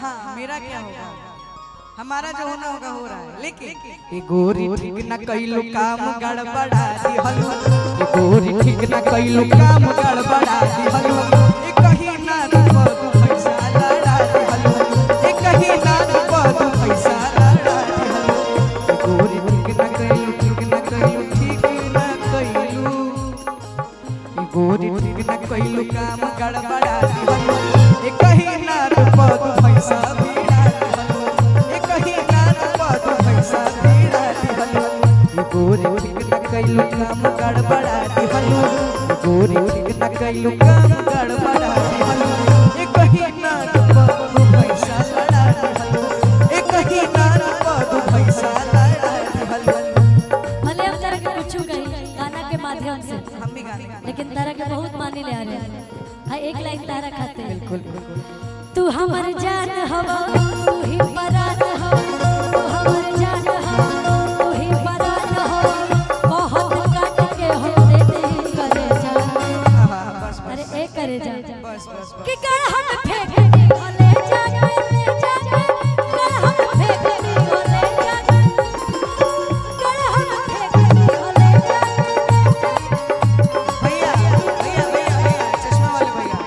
हाँ मेरा क्या होगा, हमारा जो होना होगा हो रहा है। लेकिन गोरी ठीक न कइलो काम गड़बड़ा दिहलु, गोरी ठीक न कइलो काम गड़बड़ा दिहलु, कहीं ना पदु पैसा लड़ा दिहलु, कहीं ना पदु पैसा लड़ा दिहलु, गोरी ठीक न कइलो ठीक न कइलो ठीक न कइलो, गोरी ठीक न कइलो काम गड़बड़ा दिहलु, कहीं ना पदु पैसा गोरी ठीक न कइलु काम गड़बड़ा दिहलु, गोरी ठीक न कइलु काम गड़बड़ा दिहलु, कहीं ना पदु पैसा लड़ा दिहलु, कहीं ना पदु पैसा लड़ा दिहलु। भले हम तरह के कुछ कही गाना के माध्यम से, हम भी गाने लेकिन तरह के बहुत माने ले आ रहे हैं। हां एक लाइन तारा खाते हैं। बिल्कुल तू हमर जान हवा तू ही परान हो, तू हमर जान हवा तू ही परान हो, बहुत काट के हम दे करे जा। अरे ए करे जा बस कि कर हम फेंक दी ले जा ले जा, कर हम फेंक दी ले जा, कर हम फेंक दी ले जा। भैया भैया भैया भैया चश्मा वाले भैया,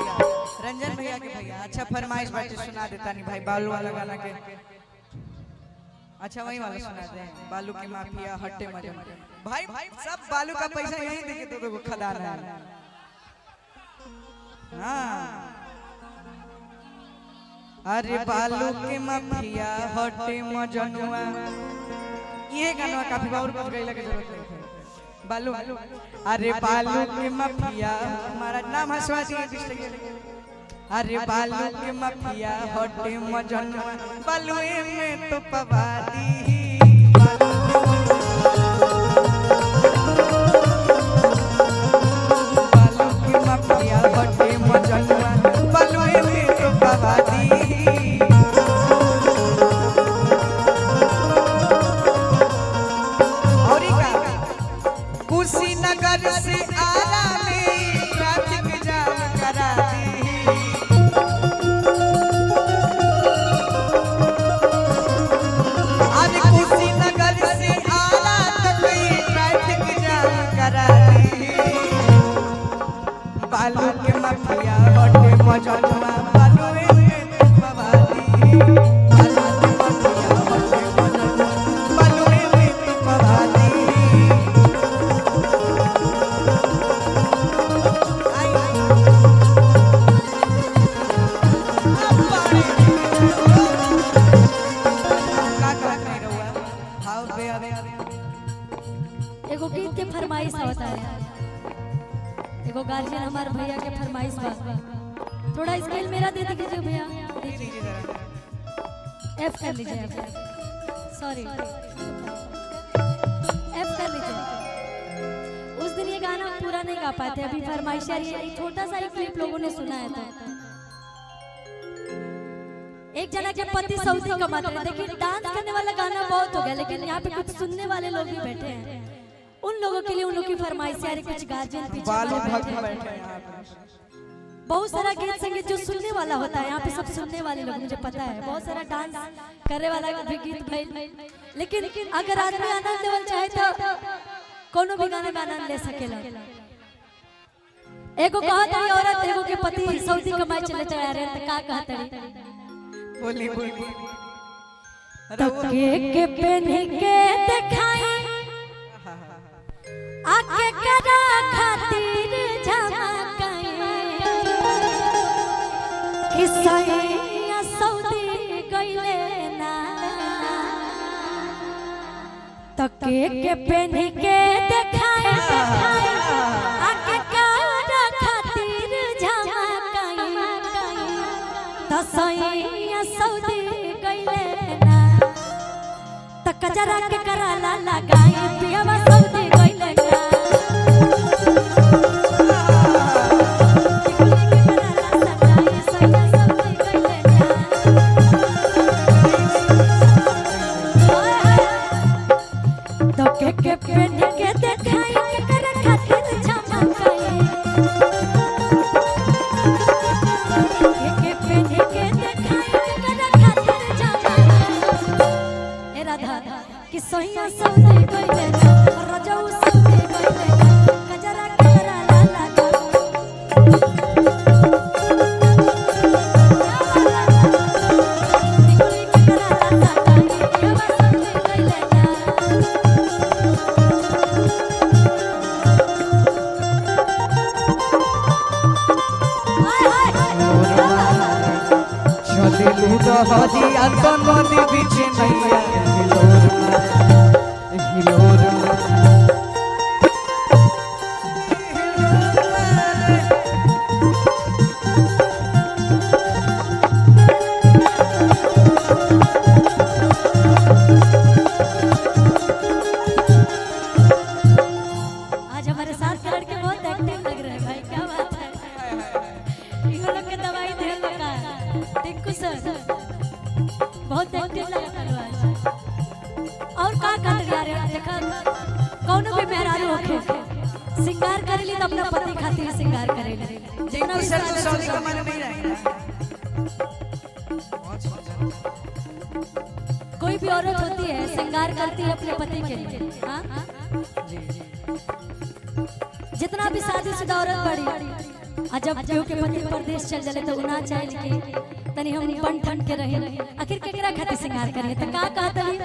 रंजन भैया के भैया, अच्छा फरमाइश बाटे सुना देता नहीं भाई, बालू वाला गाना के, अच्छा वही वाला सुना दे, बालू की माफिया हट्टे मजे भाई, सब बालू का पैसा यहीं देके तो खदान है। हाँ अरे बालू की माफिया हट्टे मजनुआ, ये गाना काफी बार कुछ गई लगे जरूरत नहीं है। बालू अरे बालू की माफिया, हमारा नाम हंसवा दिए, अरे बालू के माफिया हटे मजनुआ, बालुए में तो पवादी, बालू के माफिया हटे मजनुआ, बालुए में तो पवादी। और कुशीनगर से आरा में ट्रैफिक जाम करा दी, कुशीनगर से आला तक ट्रैफिक जाम करा दी, बालू के माफिया हटे मजनुआ, बालुए में पवादी, बालू के माफिया हटे मजनुआ, बालुए में पवादी। एगो गीत के फरमाइश होता है, एगो गार्जियन हमारे भैया के फरमाइश बा, थोड़ा स्केल मेरा दे दीजिए भैया, एफ कर लीजिए, सॉरी एफ कर लीजिए। उस दिन ये गाना पूरा नहीं गा पाए थे, अभी फरमाइश आ रही है, छोटा सा एक क्लिप लोगों ने सुना है। तो एक जना के पति सऊदी कमाते हैं, देखिए डांस करने वाला गाना बहुत हो गया, लेकिन यहाँ पे कुछ सुनने वाले लोग भी बैठे हैं, उन लोगों के लिए उन लोगों की फरमाइश है। कुछ गार्जियन पीछे बैठे हैं, बहुत सारा गीत संगीत जो सुनने वाला होता है यहाँ पे, सब सुनने वाले लोग मुझे पता है, बहुत सारा डांस करने वाला भी गीत भाई, लेकिन अगर आदमी आनंद लेवल चाहे तो कोनो भी गाना में आनंद ले सकेला। एगो कहत है औरत एगो के पति सऊदी कमाई चले जा रहे हैं, तो का कहत है बोली तके के पहन के दिखाई आके करा खातिर झमकाई, किसैया सऊदी गइले ना, तके के पहन के दिखाई आके करा खातिर झमकाई, तसैया सऊदी गइले ना, तकजरा के कराला लगाई पियावा सऊदी गइले ना। के सैया सौदे कइले ना रजऊ सौदे कइले ना कजरा के करा ला लगा टिकुली के करा ला लगा केवा सौदे कइले ना चले लूट हदिया तो नदी बीच नैया हिलोर आज हमारे साथ के लड़के बहुत एक्टिव लग रहे हैं भाई क्या बात है इनको लोग के दवाई दे लगा टिंकू सर बहुत एक्टिव लग रहा है आज और का कर यार देखा कौनो भी मेहरारू होखे सिंगार करेली तो अपना पति खातिर सिंगार करेली जितना भी सर तो सौदे का मन नहीं रहेगा। कोई भी औरत होती है सिंगार करती है अपने पति के लिए हाँ जितना भी शादीशुदा औरत बड़ी आ जब केहू के पति परदेश चल जाले तो उना चाहे कि तनी हम बन ठन के रहे आखिर केकरा खातिर सिंगार करिए त का कहतली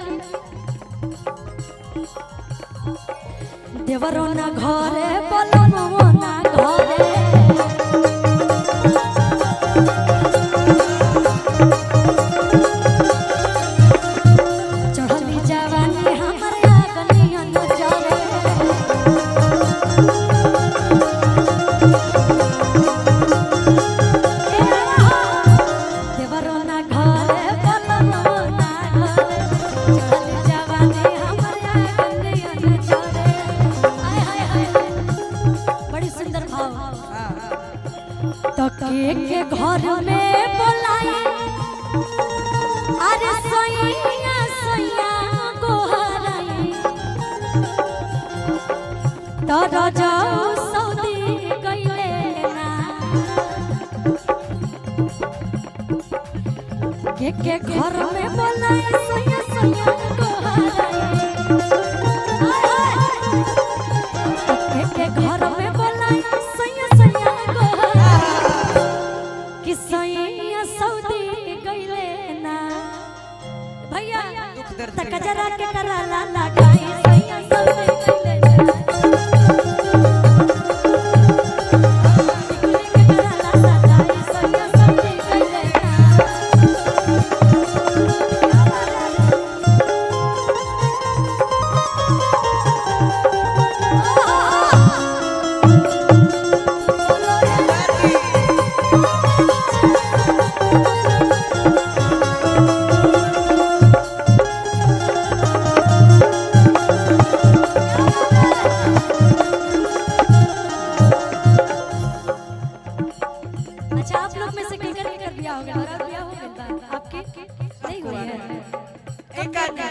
देवरो ना घरे बलमो ना घरे चढ़ली जवानी हमर आगनिया न जावे देवरो ना घरे बलमो ना घरे चढ़ली जवानी हमर आगनिया न जावे हाय हाय हाय बड़ी सुंदर भाव तो के घर में बोलाई अरे सैया सैया गोहराई तो रजऊ सौदी कइले ना के घर में बोलाई सैया सैया गोहराई के घर में बोलाई सैया सैया गोहराई कि सैया सौदी कइले ना भैया त कजरा के करा ला लगाई सैया सौदी कइले ना टिकुली के करा ला लगाई सैया सौदी कइले ना अच्छा आप लोग में से केकर केकर बियाह हो गया और बियाह हो गया आपके नहीं हुई है एक आदमी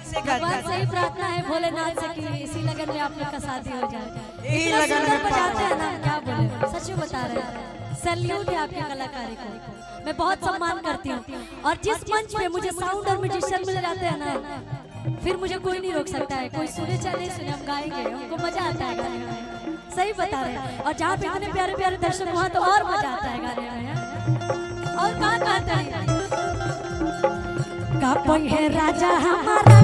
से भगवान से ही प्रार्थना है भोलेनाथ से कि इसी लगन में आप लोग का शादी हो जाए यही इतना लगन सुंदर में बजाते हैं ना क्या बोले सच में बता रहे हैं सैल्यूट है आपकी कलाकारी को मैं बहुत सम्मान करती हूँ और जिस मंच पे मुझे साउंड और म्यूजिशियन मिल जाते हैं ना फिर मुझे कोई नहीं रोक सकता है कोई सुने चाहे नहीं सुने हम गाएंगे हमको मजा आता है गाने में सही बता रहे हैं और जहाँ पे इतने प्यारे प्यारे दर्शक वहाँ तो और मजा आता है गाने में और कहाँ कहते हैं का है राजा हमारा